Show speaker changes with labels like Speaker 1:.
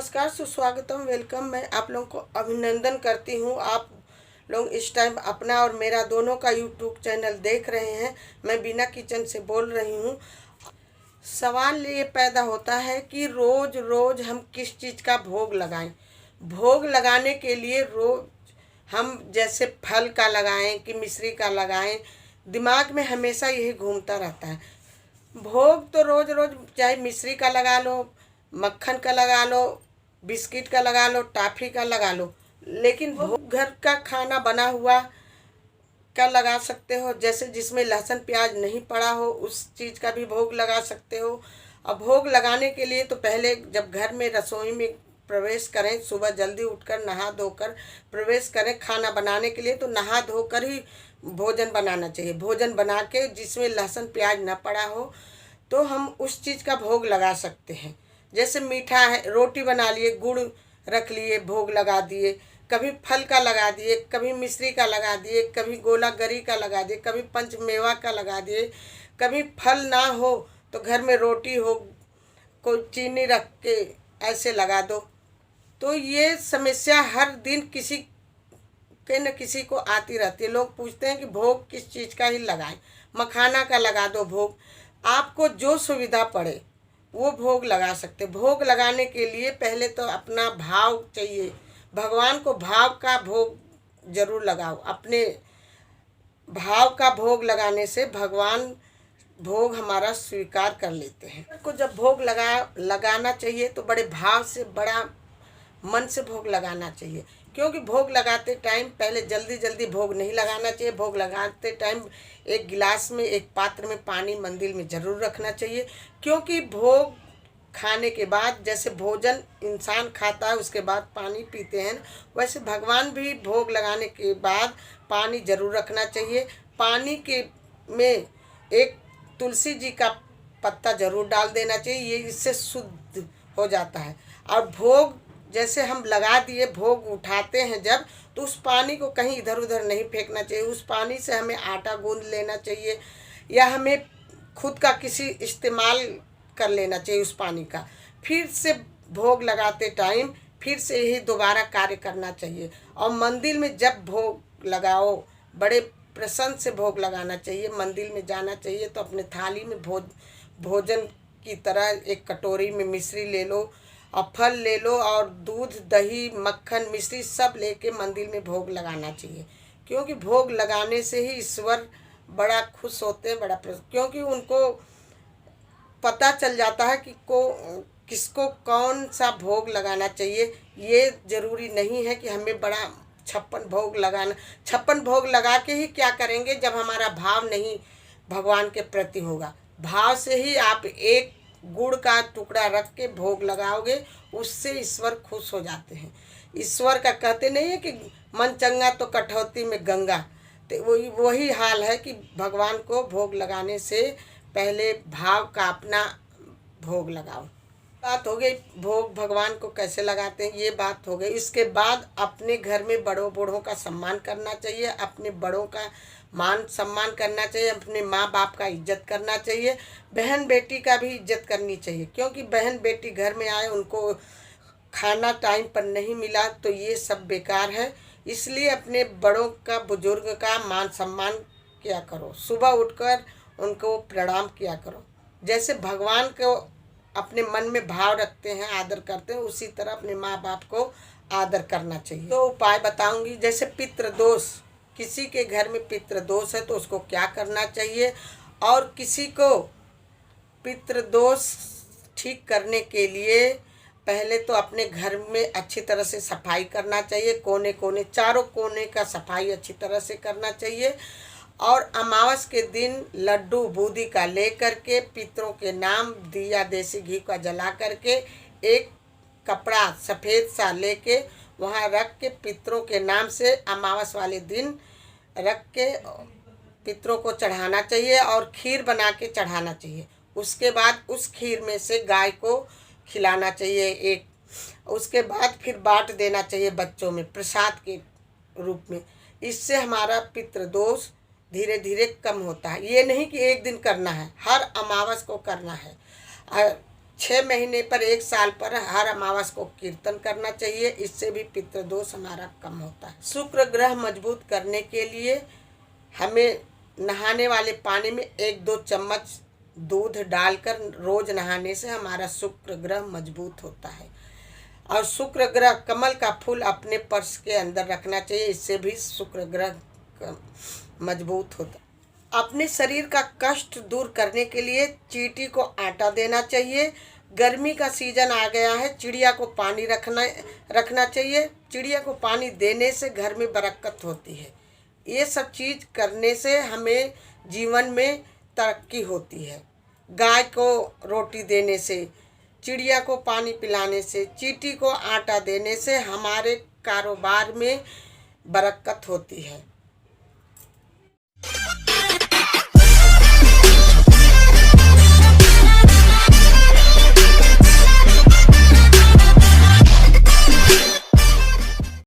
Speaker 1: नमस्कार, सुस्वागतम, वेलकम। मैं आप लोगों को अभिनंदन करती हूँ। आप लोग इस टाइम अपना और मेरा दोनों का यूट्यूब चैनल देख रहे हैं। मैं बीना किचन से बोल रही हूँ। सवाल ये पैदा होता है कि रोज़ रोज़ हम किस चीज़ का भोग लगाएं। भोग लगाने के लिए रोज़ हम जैसे फल का लगाएं कि मिश्री का लगाएं, दिमाग में हमेशा यही घूमता रहता है। भोग तो रोज़ रोज़ चाहे मिश्री का लगा लो, मक्खन का लगा लो, बिस्किट का लगा लो, टॉफ़ी का लगा लो, लेकिन भोग घर का खाना बना हुआ का लगा सकते हो। जैसे जिसमें लहसुन प्याज नहीं पड़ा हो उस चीज़ का भी भोग लगा सकते हो। अब भोग लगाने के लिए तो पहले जब घर में रसोई में प्रवेश करें, सुबह जल्दी उठकर नहा धोकर प्रवेश करें खाना बनाने के लिए, तो नहा धोकर ही भोजन बनाना चाहिए। भोजन बना के जिसमें लहसुन प्याज न पड़ा हो तो हम उस चीज़ का भोग लगा सकते हैं। जैसे मीठा है, रोटी बना लिए, गुड़ रख लिए, भोग लगा दिए, कभी फल का लगा दिए, कभी मिश्री का लगा दिए, कभी गोला गरी का लगा दिए, कभी पंचमेवा का लगा दिए। कभी फल ना हो तो घर में रोटी हो, कोई चीनी रख के ऐसे लगा दो। तो ये समस्या हर दिन किसी के न किसी को आती रहती है। लोग पूछते हैं कि भोग किस चीज़ का ही लगाएं। मखाना का लगा दो भोग, आपको जो सुविधा पड़े वो भोग लगा सकते। भोग लगाने के लिए पहले तो अपना भाव चाहिए। भगवान को भाव का भोग जरूर लगाओ। अपने भाव का भोग लगाने से भगवान भोग हमारा स्वीकार कर लेते हैं। को जब भोग लगाना चाहिए तो बड़े भाव से, बड़ा मन से भोग लगाना चाहिए। क्योंकि भोग लगाते टाइम पहले जल्दी जल्दी भोग नहीं लगाना चाहिए। भोग लगाते टाइम एक गिलास में, एक पात्र में पानी मंदिर में ज़रूर रखना चाहिए। क्योंकि भोग खाने के बाद जैसे भोजन इंसान खाता है उसके बाद पानी पीते हैं, वैसे भगवान भी भोग लगाने के बाद पानी ज़रूर रखना चाहिए। पानी के में एक तुलसी जी का पत्ता ज़रूर डाल देना चाहिए, ये इससे शुद्ध हो जाता है। और भोग जैसे हम लगा दिए, भोग उठाते हैं जब, तो उस पानी को कहीं इधर उधर नहीं फेंकना चाहिए। उस पानी से हमें आटा गूंद लेना चाहिए या हमें खुद का किसी इस्तेमाल कर लेना चाहिए उस पानी का। फिर से भोग लगाते टाइम फिर से यही दोबारा कार्य करना चाहिए। और मंदिर में जब भोग लगाओ बड़े प्रसन्न से भोग लगाना चाहिए। मंदिर में जाना चाहिए तो अपने थाली में भोजन की तरह एक कटोरी में मिश्री ले लो और फल ले लो और दूध, दही, मक्खन, मिश्री सब लेके मंदिर में भोग लगाना चाहिए। क्योंकि भोग लगाने से ही ईश्वर बड़ा खुश होते हैं, बड़ा क्योंकि उनको पता चल जाता है कि किसको कौन सा भोग लगाना चाहिए। ये ज़रूरी नहीं है कि हमें बड़ा 56 भोग लगाना। 56 भोग लगा के ही क्या करेंगे जब हमारा भाव नहीं भगवान के प्रति होगा। भाव से ही आप एक गुड़ का टुकड़ा रख के भोग लगाओगे, उससे ईश्वर खुश हो जाते हैं। ईश्वर का कहते नहीं है कि मन चंगा तो कटौती में गंगा, तो वही हाल है कि भगवान को भोग लगाने से पहले भाव का अपना भोग लगाओ। बात हो गई भोग भगवान को कैसे लगाते हैं, ये बात हो गई। इसके बाद अपने घर में बड़ों बूढ़ों का सम्मान करना चाहिए, अपने बड़ों का मान सम्मान करना चाहिए, अपने माँ बाप का इज्जत करना चाहिए, बहन बेटी का भी इज्जत करनी चाहिए। क्योंकि बहन बेटी घर में आए, उनको खाना टाइम पर नहीं मिला तो ये सब बेकार है। इसलिए अपने बड़ों का, बुजुर्ग का मान सम्मान किया करो। सुबह उठकर उनको प्रणाम किया करो। जैसे भगवान को अपने मन में भाव रखते हैं, आदर करते हैं, उसी तरह अपने माँ बाप को आदर करना चाहिए। तो उपाय बताऊंगी। जैसे पितृदोष, किसी के घर में पितृदोष है तो उसको क्या करना चाहिए। और किसी को पितृदोष ठीक करने के लिए पहले तो अपने घर में अच्छी तरह से सफाई करना चाहिए। कोने कोने, चारों कोने का सफाई अच्छी तरह से करना चाहिए। और अमावस के दिन लड्डू बूंदी का ले करके पितरों के नाम दिया देसी घी का जला करके एक कपड़ा सफ़ेद सा लेके वहाँ रख के पितरों के नाम से अमावस वाले दिन रख के पितरों को चढ़ाना चाहिए और खीर बना के चढ़ाना चाहिए। उसके बाद उस खीर में से गाय को खिलाना चाहिए एक। उसके बाद फिर बांट देना चाहिए बच्चों में प्रसाद के रूप में। इससे हमारा पितृदोष धीरे धीरे कम होता है। ये नहीं कि एक दिन करना है, हर अमावस को करना है। 6 महीने पर, 1 साल पर हर अमावस को कीर्तन करना चाहिए। इससे भी पितृदोष हमारा कम होता है। शुक्र ग्रह मजबूत करने के लिए हमें नहाने वाले पानी में 1-2 चम्मच दूध डालकर रोज नहाने से हमारा शुक्र ग्रह मजबूत होता है। और शुक्र ग्रह कमल का फूल अपने पर्स के अंदर रखना चाहिए। इससे भी शुक्र ग्रह मजबूत होता है। अपने शरीर का कष्ट दूर करने के लिए चींटी को आटा देना चाहिए। गर्मी का सीजन आ गया है, चिड़िया को पानी रखना चाहिए। चिड़िया को पानी देने से घर में बरकत होती है। ये सब चीज़ करने से हमें जीवन में तरक्की होती है। गाय को रोटी देने से, चिड़िया को पानी पिलाने से, चींटी को आटा देने से हमारे कारोबार में बरकत होती है।